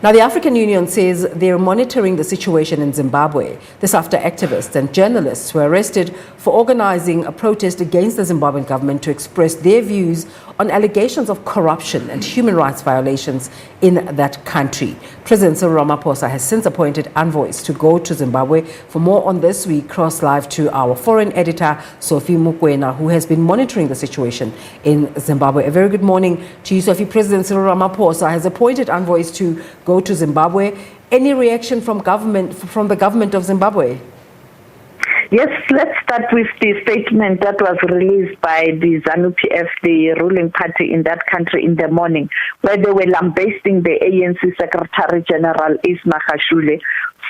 Now, the African Union says they're monitoring the situation in Zimbabwe. This after activists and journalists were arrested for organizing a protest against the Zimbabwean government to express their views on allegations of corruption and human rights violations in that country. President Cyril Ramaphosa has since appointed envoys to go to Zimbabwe. For more on this, we cross live to our foreign editor, Sophie Mokoena, who has been monitoring the situation in Zimbabwe. A very good morning to you, Sophie. President Cyril Ramaphosa has appointed envoys to go to Zimbabwe. Any reaction from the government of Zimbabwe? Yes, let's start with the statement that was released by the ZANU-PF, the ruling party in that country, in the morning, where they were lambasting the ANC Secretary General Isma Khashule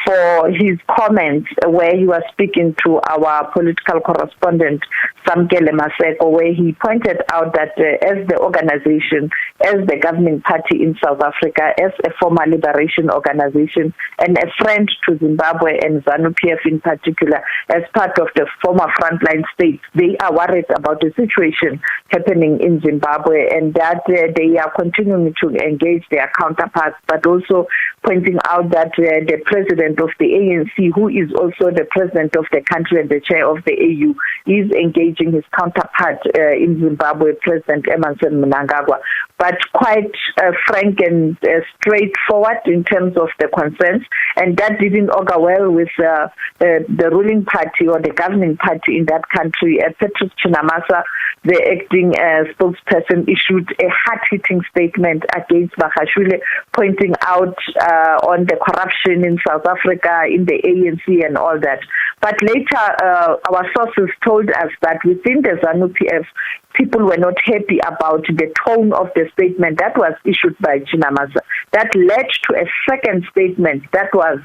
for his comments where he was speaking to our political correspondent Samkele Maseko, where he pointed out that as the organization, as the governing party in South Africa, as a former liberation organization and a friend to Zimbabwe and ZANU-PF in particular, as part of the former frontline states, they are worried about the situation happening in Zimbabwe and that they are continuing to engage their counterparts, but also pointing out that the president of the ANC, who is also the president of the country and the chair of the AU, is engaging his counterpart in Zimbabwe, President Emmerson Mnangagwa, but quite frank and straightforward in terms of the concerns, and that didn't augur well with the ruling party or the governing party in that country. Patrick Chinamasa, the acting spokesperson, issued a hard-hitting statement against Makhashule, pointing out on the corruption in South Africa, in the ANC and all that. But later, our sources told us that within the ZANU-PF, people were not happy about the tone of the statement that was issued by Chinamasa. That led to a second statement that was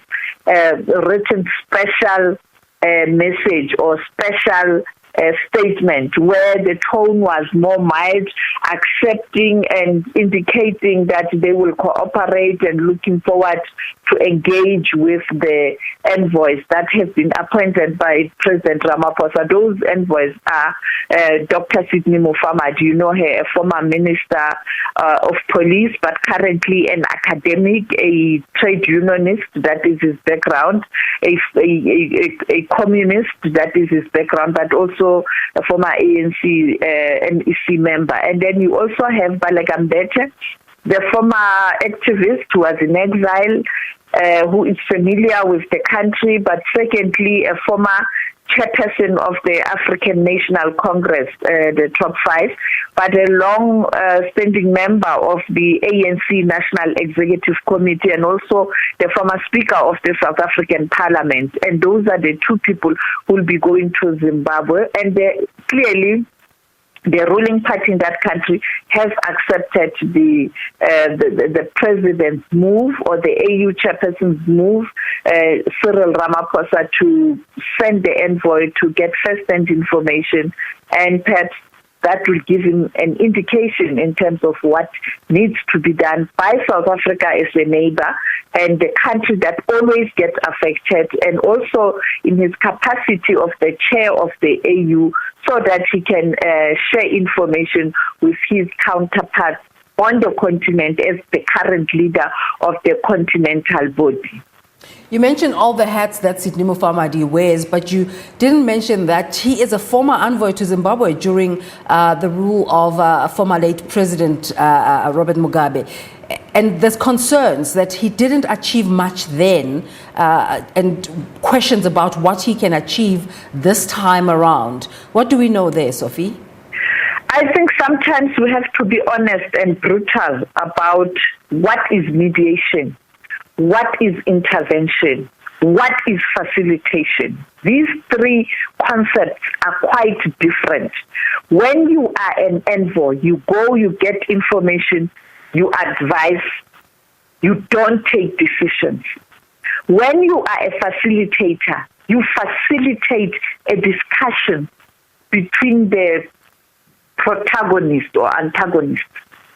written special message or special statement where the tone was more mild, accepting and indicating that they will cooperate and looking forward to engage with the envoys that have been appointed by President Ramaphosa. Those envoys are Dr. Sydney Mufamadi, you know her, a former minister of police, but currently an academic, a trade unionist, that is his background, a communist, that is his background, but also a former ANC NEC member. And then you also have Baleka Mbete, the former activist who was in exile, who is familiar with the country, but secondly, a former chairperson of the African National Congress, the top five, but a long-standing member of the ANC National Executive Committee and also the former Speaker of the South African Parliament. And those are the two people who will be going to Zimbabwe. And clearly, the ruling party in that country has accepted the president's move or the AU chairperson's move, Cyril Ramaphosa, to send the envoy to get first-hand information, and perhaps that will give him an indication in terms of what needs to be done by South Africa as a neighbor and the country that always gets affected, and also in his capacity of the chair of the AU, so that he can share information with his counterparts on the continent as the current leader of the continental body. You mentioned all the hats that Sydney Mufamadi wears, but you didn't mention that he is a former envoy to Zimbabwe during the rule of former late President Robert Mugabe. And there's concerns that he didn't achieve much then and questions about what he can achieve this time around. What do we know there, Sophie? I think sometimes we have to be honest and brutal about what is mediation, what is intervention, what is facilitation. These three concepts are quite different. When you are an envoy, you go, you get information, you advise, you don't take decisions. When you are a facilitator, you facilitate a discussion between the protagonist or antagonist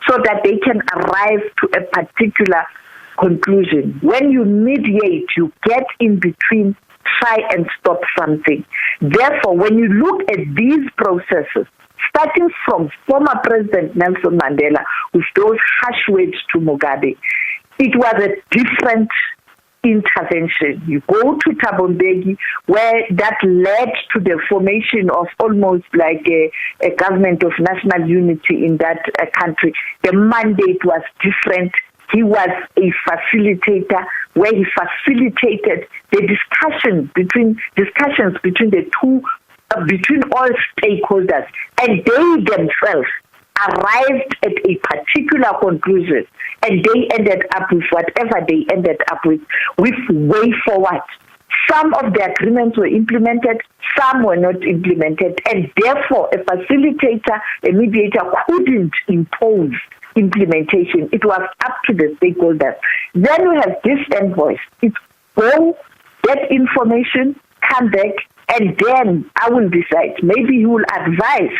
so that they can arrive to a particular conclusion. When you mediate, you get in between, try and stop something. Therefore, when you look at these processes, starting from former President Nelson Mandela with those harsh words to Mugabe, it was a different intervention. You go to Thabo Mbeki, where that led to the formation of almost like a government of national unity in that country. The mandate was different. He was a facilitator, where he facilitated the discussions between the two, between all stakeholders, and they themselves arrived at a particular conclusion, and they ended up with whatever they ended up with way forward. Some of the agreements were implemented, some were not implemented, and therefore a facilitator, a mediator couldn't impose implementation. It was up to the stakeholders. Then we have this envoys. It's go, get information, come back, and then I will decide. Maybe he will advise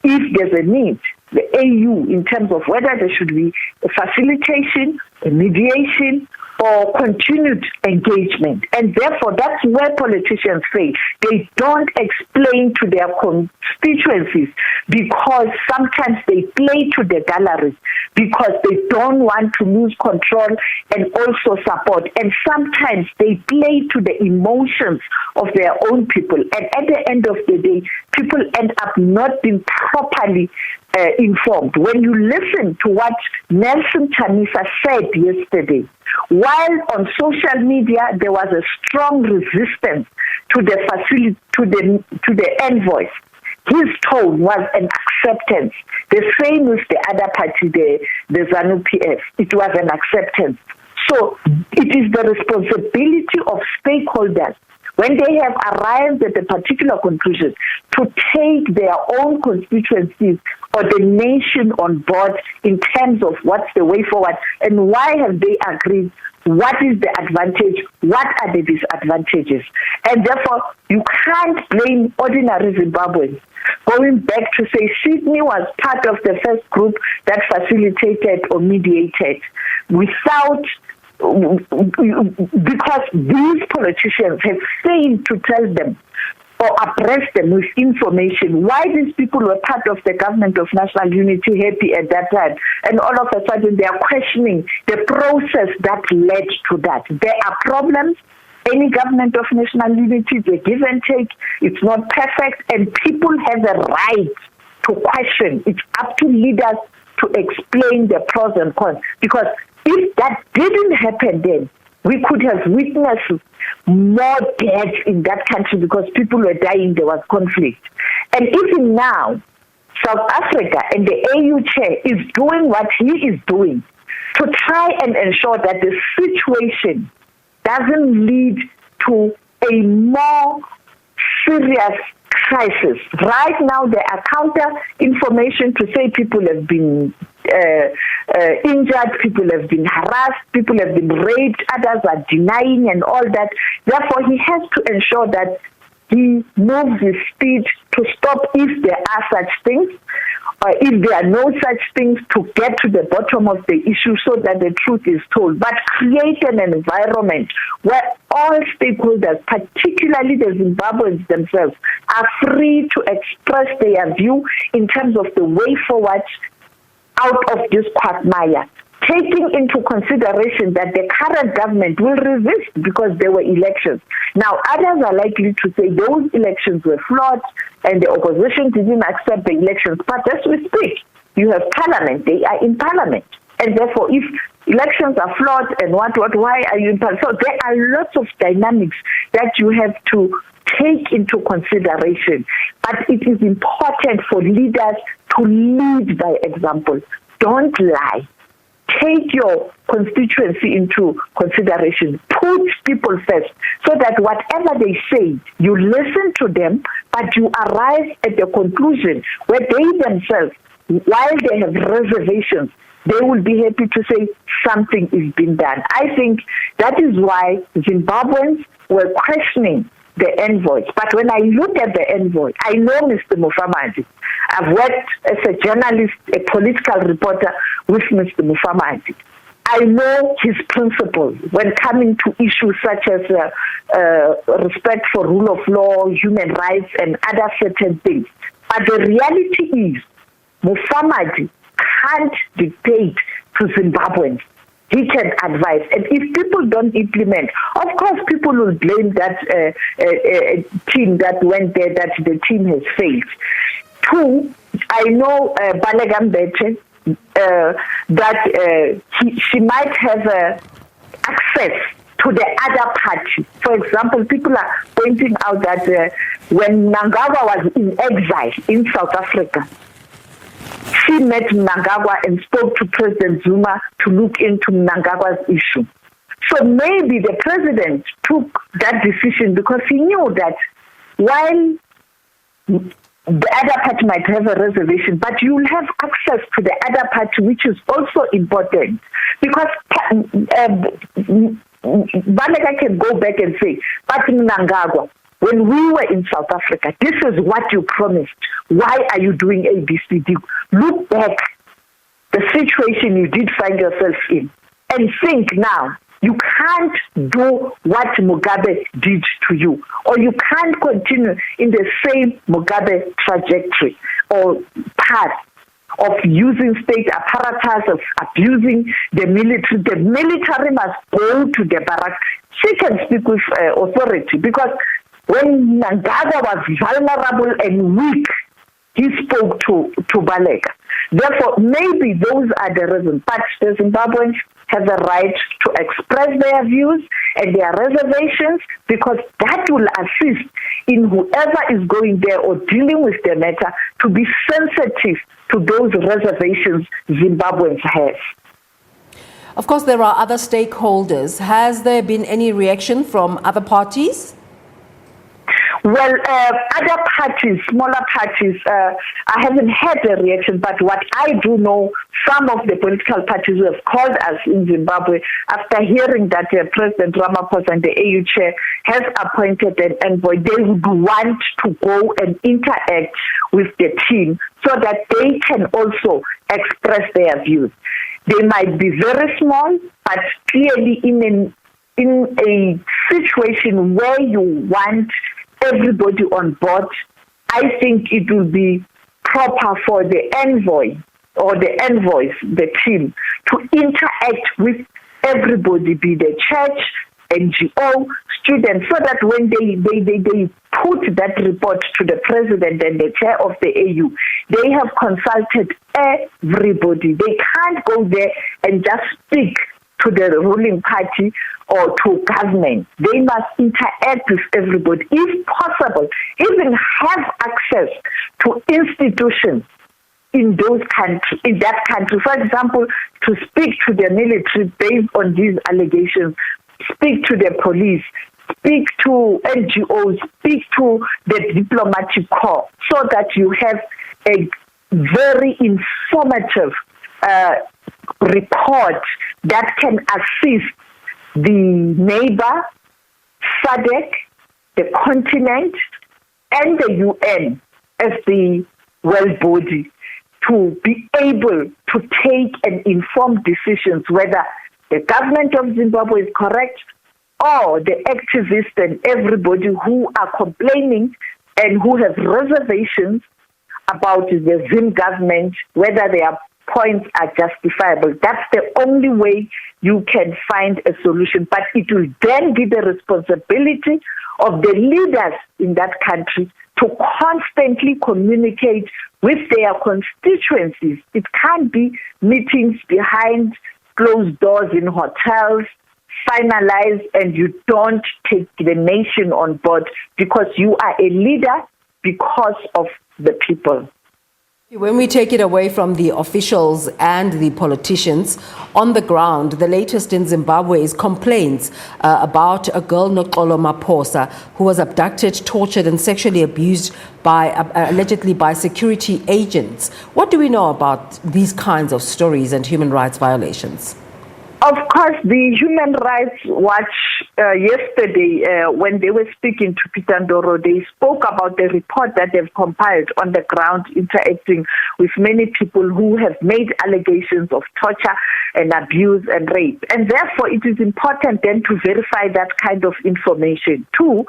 if there's a need, the AU, in terms of whether there should be a facilitation, a mediation, or continued engagement. And therefore, that's where politicians say they don't explain to their constituencies, because sometimes they play to the galleries, because they don't want to lose control and also support. And sometimes they play to the emotions of their own people. And at the end of the day, people end up not being properly informed. When you listen to what Nelson Chamisa said yesterday, while on social media there was a strong resistance to the envoys, his tone was an acceptance. The same with the other party, the ZANU-PF. It was an acceptance. So it is the responsibility of stakeholders, when they have arrived at a particular conclusion, to take their own constituencies or the nation on board in terms of what's the way forward and why have they agreed, what is the advantage, what are the disadvantages. And therefore, you can't blame ordinary Zimbabweans. Going back to say Sydney was part of the first group that facilitated or mediated without, because these politicians have failed to tell them or abreast them with information why these people were part of the government of national unity happy at that time, and all of a sudden they are questioning the process that led to that. There are problems. Any government of national unity is a give and take. It's not perfect, and people have a right to question. It's up to leaders to explain the pros and cons, because if that didn't happen, then we could have witnessed more deaths in that country because people were dying, there was conflict. And even now, South Africa and the AU chair is doing what he is doing to try and ensure that the situation doesn't lead to a more serious crisis. Right now, there are counter information to say people have been injured, people have been harassed, people have been raped, others are denying and all that. Therefore, he has to ensure that he moves with speed to stop if there are such things, or if there are no such things, to get to the bottom of the issue so that the truth is told. But create an environment where all stakeholders, particularly the Zimbabweans themselves, are free to express their view in terms of the way forward out of this quagmire, taking into consideration that the current government will resist because there were elections. Now, others are likely to say those elections were flawed and the opposition didn't accept the elections. But as we speak, you have parliament, they are in parliament. And therefore, if elections are flawed and why are you in parliament? So there are lots of dynamics that you have to take into consideration. But it is important for leaders to lead by example. Don't lie. Take your constituency into consideration. Put people first so that whatever they say, you listen to them, but you arrive at the conclusion where they themselves, while they have reservations, they will be happy to say something is being done. I think that is why Zimbabweans were questioning the envoys. But when I look at the envoy, I know Mr. Mufamadi. I've worked as a journalist, a political reporter with Mr. Mufamadi. I know his principles when coming to issues such as respect for rule of law, human rights, and other certain things. But the reality is, Mufamadi can't dictate to Zimbabweans he can advise. And if people don't implement, of course, people will blame that team that went there, that the team has failed. Two, I know Balegam Beche, that she might have access to the other party. For example, people are pointing out that when Mnangagwa was in exile in South Africa, she met Mnangagwa and spoke to President Zuma to look into Mnangagwa's issue. So maybe the president took that decision because he knew that while the other party might have a reservation, but you will have access to the other party, which is also important. Because Balega can go back and say, but Mnangagwa, when we were in South Africa, this is what you promised. Why are you doing ABCD? Look back the situation you did find yourself in and think now. You can't do what Mugabe did to you, or you can't continue in the same Mugabe trajectory or path of using state apparatus, of abusing the military. The military must go to the barracks. She can speak with authority, because when Mnangagwa was vulnerable and weak, he spoke to Balega. Therefore, maybe those are the reasons. But the Zimbabweans have a right to express their views and their reservations, because that will assist in whoever is going there or dealing with the matter to be sensitive to those reservations Zimbabweans have. Of course, there are other stakeholders. Has there been any reaction from other parties? Well, other parties, smaller parties, I haven't had a reaction, but what I do know, some of the political parties who have called us in Zimbabwe after hearing that President Ramaphosa and the AU chair has appointed an envoy, they would want to go and interact with the team so that they can also express their views. They might be very small, but clearly in a situation where you want everybody on board, I think it will be proper for the envoy or the envoys, the team, to interact with everybody, be the church, NGO, students, so that when they put that report to the president and the chair of the AU, they have consulted everybody. They can't go there and just speak to the ruling party or to government. They must interact with everybody. If possible, even have access to institutions in those countries, in that country. For example, to speak to the military based on these allegations, speak to the police, speak to NGOs, speak to the diplomatic corps, so that you have a very informative report that can assist the neighbor, SADC, the continent, and the UN as the world body to be able to take and inform decisions whether the government of Zimbabwe is correct or the activists and everybody who are complaining and who have reservations about the Zim government, whether their points are justifiable. That's the only way you can find a solution. But it will then be the responsibility of the leaders in that country to constantly communicate with their constituencies. It can't be meetings behind closed doors in hotels, finalized, and you don't take the nation on board, because you are a leader because of the people. When we take it away from the officials and the politicians, on the ground, the latest in Zimbabwe is complaints about a girl, Noxolo Maphosa, who was abducted, tortured and sexually abused allegedly by security agents. What do we know about these kinds of stories and human rights violations? Of course, the Human Rights Watch yesterday, when they were speaking to Peter Ndoro, they spoke about the report that they've compiled on the ground, interacting with many people who have made allegations of torture and abuse and rape. And therefore, it is important then to verify that kind of information. Two,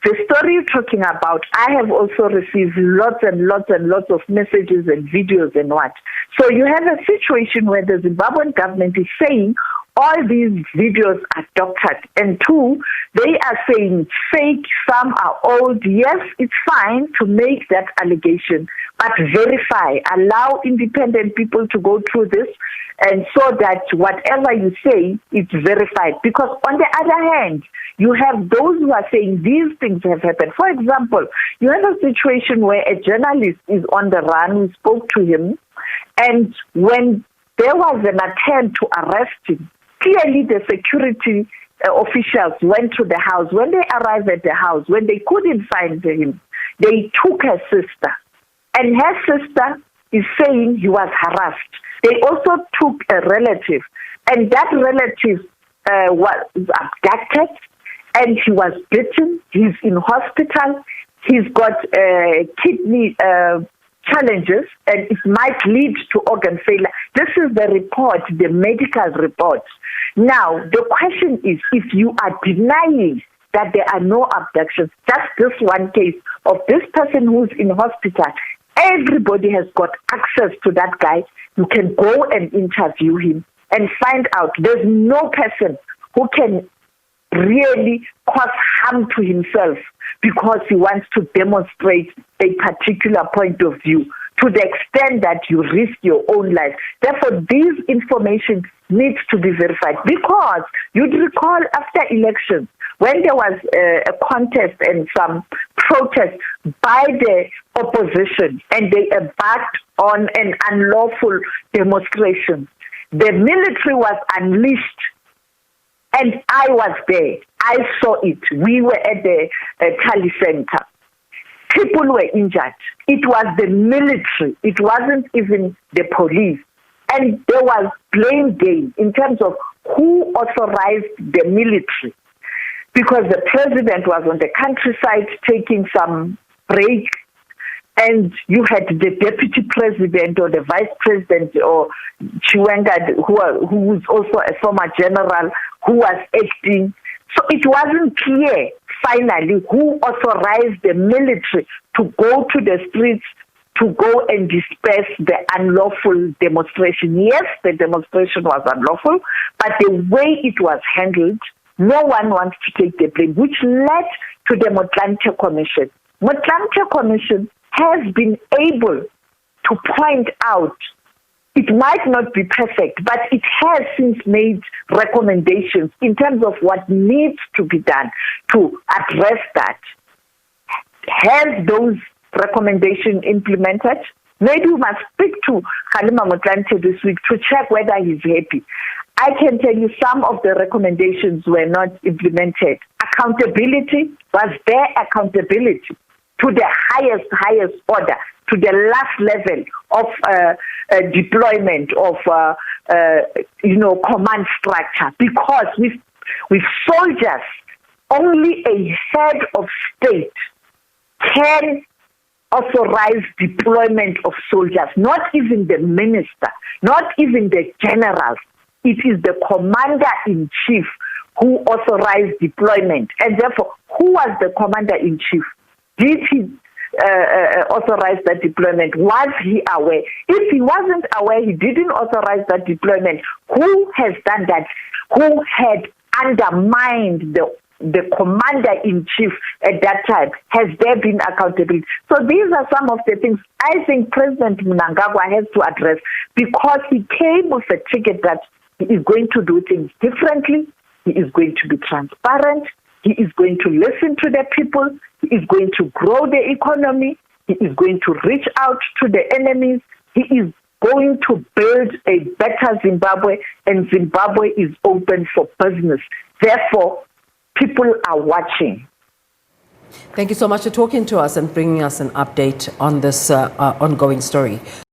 The story you're talking about, I have also received lots and lots and lots of messages and videos and what. So you have a situation where the Zimbabwean government is saying all these videos are doctored. And two, they are saying fake, some are old. Yes, it's fine to make that allegation, but verify, allow independent people to go through this, and so that whatever you say, it's verified. Because on the other hand, you have those who are saying these things have happened. For example, you have a situation where a journalist is on the run. We spoke to him, and when there was an attempt to arrest him, clearly the security officials went to the house. When they arrived at the house, when they couldn't find him, they took her sister. And her sister is saying he was harassed. They also took a relative, and that relative was abducted, and he was bitten. He's in hospital. He's got kidney challenges, and it might lead to organ failure. This is the report, the medical report. Now, the question is, if you are denying that there are no abductions, just this one case of this person who's in hospital, everybody has got access to that guy. You can go and interview him and find out. There's no person who can really cause harm to himself because he wants to demonstrate a particular point of view to the extent that you risk your own life. Therefore, this information needs to be verified, because you'd recall after elections, when there was a contest and some protest by the opposition and they embarked on an unlawful demonstration, the military was unleashed, and I was there. I saw it. We were at the Tally Center. People were injured. It was the military. It wasn't even the police. And there was blame game in terms of who authorized the military. Because the president was on the countryside taking some break, and you had the deputy president or the vice president or Chiwenga, who was also a former general, who was acting. So it wasn't clear, finally, who authorized the military to go to the streets to go and disperse the unlawful demonstration. Yes, the demonstration was unlawful, but the way it was handled, no one wants to take the blame, which led to the Motlanthe Commission. Motlanthe Commission has been able to point out, it might not be perfect, but it has since made recommendations in terms of what needs to be done to address that. Have those recommendations implemented? Maybe we must speak to Kgalema Motlanthe this week to check whether he's happy. I can tell you some of the recommendations were not implemented. Accountability, was there accountability to the highest order, to the last level of deployment of command structure? Because with soldiers, only a head of state can authorize deployment of soldiers, not even the minister, not even the generals. It is the commander-in-chief who authorized deployment. And therefore, who was the commander-in-chief? Did he authorize that deployment? Was he aware? If he wasn't aware, he didn't authorize that deployment. Who has done that? Who had undermined the commander-in-chief at that time? Has there been accountability? So these are some of the things I think President Mnangagwa has to address, because he came with a ticket that he is going to do things differently. He is going to be transparent. He is going to listen to the people. He is going to grow the economy. He is going to reach out to the enemies. He is going to build a better Zimbabwe, and Zimbabwe is open for business. Therefore, people are watching. Thank you so much for talking to us and bringing us an update on this ongoing story.